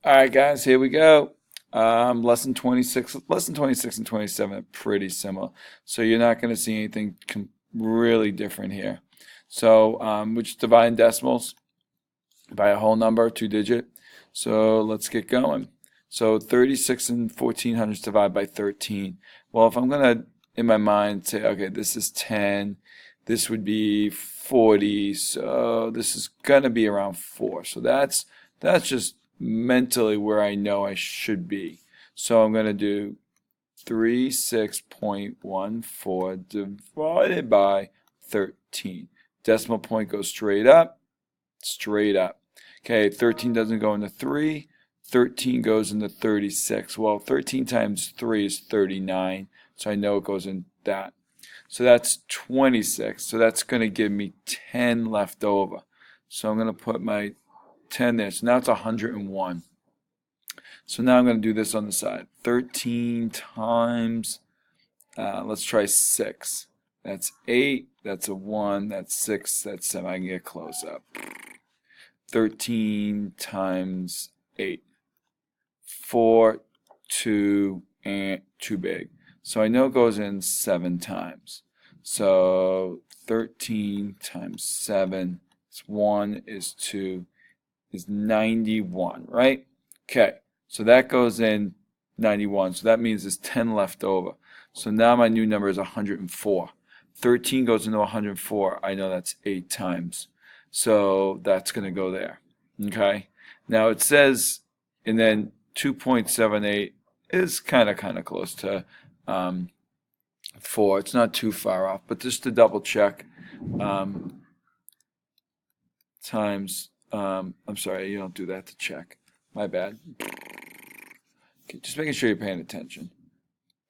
All right, guys, here we go. Lesson 26, lesson 26 and 27 are pretty similar. So you're not going to see anything really different here. So we're just dividing decimals by a whole number, 2-digit. So let's get going. So 36 and 1400 divided by 13. Well, if I'm going to, in my mind, say, okay, this is 10, this would be 40, so this is going to be around 4. So that's just mentally where I know I should be. So I'm going to do 36.14 divided by 13. Decimal point goes straight up, straight up. Okay, 13 doesn't go into 3. 13 goes into 36. Well, 13 times 3 is 39, so I know it goes in that. So that's 26. So that's going to give me 10 left over. So I'm going to put my 10 there. So now it's 101. So now I'm going to do this on the side. 13 times, let's try 6. That's 8. That's a 1. That's 6. That's 7. I can get close up. 13 times 8. 4, 2, and too big. So I know it goes in 7 times. So 13 times 7 is 1 is 2 is 91, right? Okay, so that goes in 91. So that means there's 10 left over. So now my new number is 104. 13 goes into 104. I know that's 8 times. So that's going to go there. Okay. Now it says, and then 2.78 is kind of close to 4. It's not too far off, but just to double check, times, I'm sorry, you don't do that to check. My bad. Okay, just making sure you're paying attention.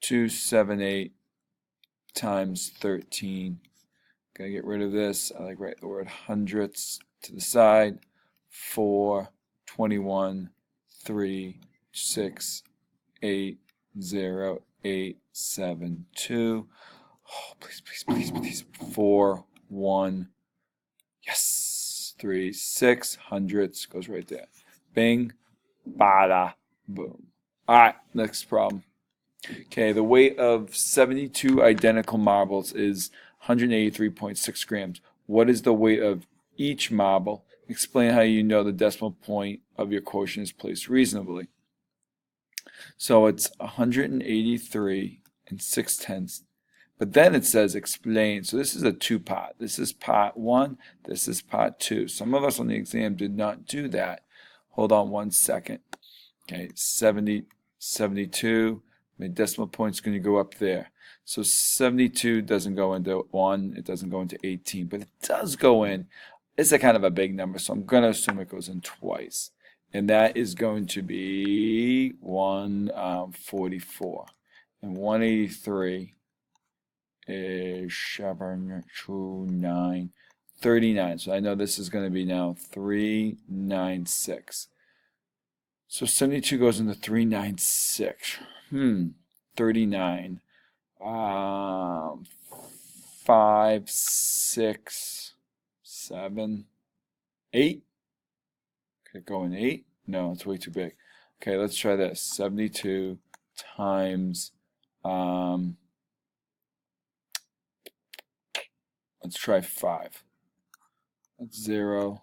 278 times 13. Gonna get rid of this. I like write the word hundredths to the side. 4, 21, 3, 6, 8, 0, 8, 7, 2. Oh, please, please, please, please. 4, 1. Yes. 3, 6 hundredths goes right there. Bing, bada, boom. All right, next problem. Okay, the weight of 72 identical marbles is 183.6 grams. What is the weight of each marble? Explain how you know the decimal point of your quotient is placed reasonably. So it's 183 and 6/10. But then it says explain. So this is a two-part. This is part 1. This is part 2. Some of us on the exam did not do that. Hold on one second. Okay, 70, 72. My decimal point's going to go up there. So 72 doesn't go into 1. It doesn't go into 18. But it does go in. It's a kind of a big number, so I'm going to assume it goes in twice. And that is going to be 144. And 183 is 7, 2, 9, 39. So I know this is going to be now 396. So 72 goes into 396. 39. 5, 6, 7, 8. Could it go in 8? No, it's way too big. Okay, let's try this. 72 times, let's try 5. That's 0.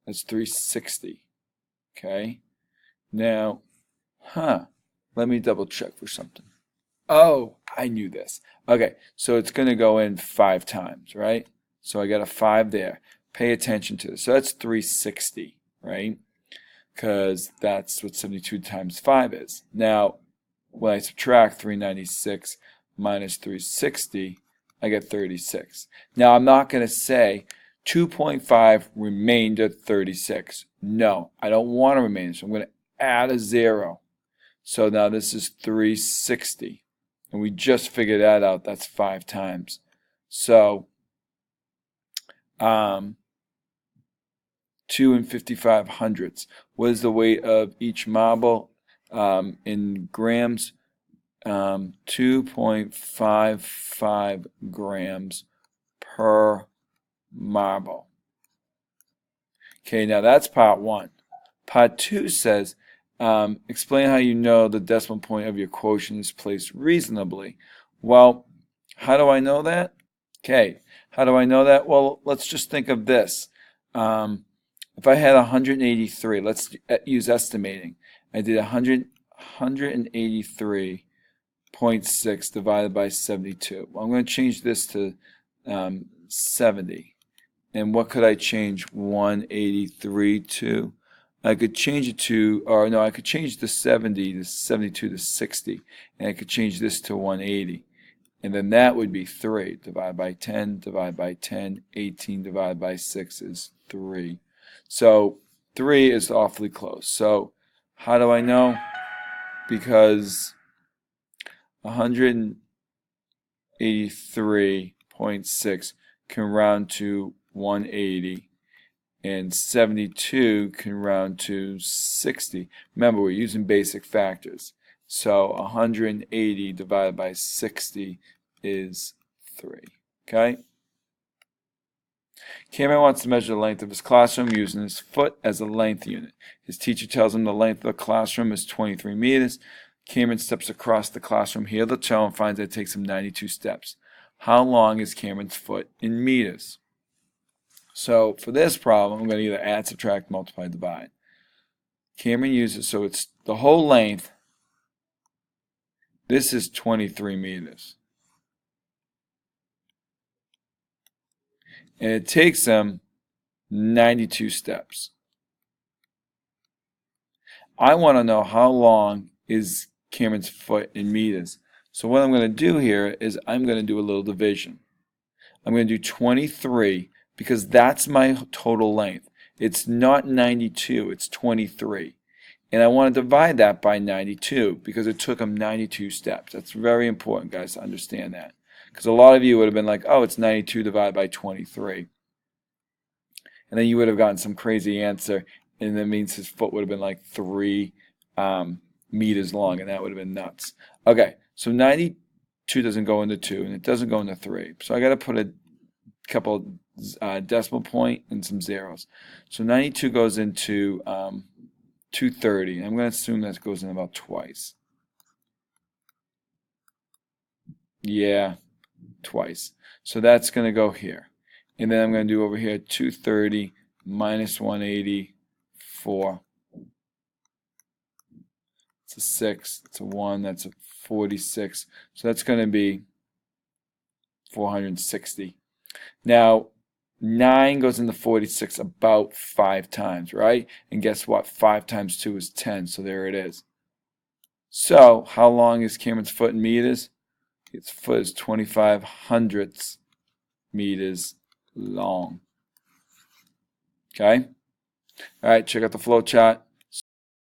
That's 360. Okay. Now, let me double check for something. Oh, I knew this. Okay, so it's going to go in 5 times, right? So I got a 5 there. Pay attention to this. So that's 360, right? Because that's what 72 times 5 is. Now, when I subtract 396 minus 360, I get 36. Now, I'm not going to say 2.5 remainder 36. No, I don't want to remain. So I'm going to add a 0. So now this is 360. And we just figured that out. That's 5 times. So 2 and 55 hundredths. What is the weight of each marble in grams? 2.55 grams per marble. Okay, now that's part 1. Part 2 says, explain how you know the decimal point of your quotient is placed reasonably. Well, how do I know that? Okay, how do I know that? Well, let's just think of this. If I had 183, let's use estimating. I did 183.6 divided by 72. Well, I'm going to change this to 70. And what could I change 183 to? I could change it to, or no, I could change the 70 to 72 to 60. And I could change this to 180. And then that would be 3 divided by 10, divided by 10, 18 divided by 6 is 3. So 3 is awfully close. So how do I know? Because 183.6 can round to 180 and 72 can round to 60. Remember, we're using basic factors. So 180 divided by 60 is 3. Okay? Cameron wants to measure the length of his classroom using his foot as a length unit. His teacher tells him the length of the classroom is 23 meters. Cameron steps across the classroom here the toe and finds that it takes him 92 steps. How long is Cameron's foot in meters? So for this problem, I'm going to either add, subtract, multiply, divide. Cameron uses, so it's the whole length. This is 23 meters. And it takes him 92 steps. I want to know how long is Cameron's foot in meters. So what I'm going to do here is I'm going to do a little division. I'm going to do 23 because that's my total length. It's not 92, it's 23. And I want to divide that by 92 because it took him 92 steps. That's very important, guys, to understand that. Because a lot of you would have been like, oh, it's 92 divided by 23. And then you would have gotten some crazy answer, and that means his foot would have been like 3 meters long, and that would have been nuts. Okay, so 92 doesn't go into 2, and it doesn't go into 3. So I got to put a couple decimal point and some zeros. So 92 goes into 230. I'm going to assume that goes in about twice. Yeah, twice. So that's going to go here. And then I'm going to do over here 230 minus 184. It's a 6. It's a 1. That's a 46. So that's going to be 460. Now, 9 goes into 46 about 5 times, right? And guess what? 5 times 2 is 10. So there it is. So how long is Cameron's foot in meters? Its foot is 25 hundredths meters long. Okay? All right, check out the flow chart.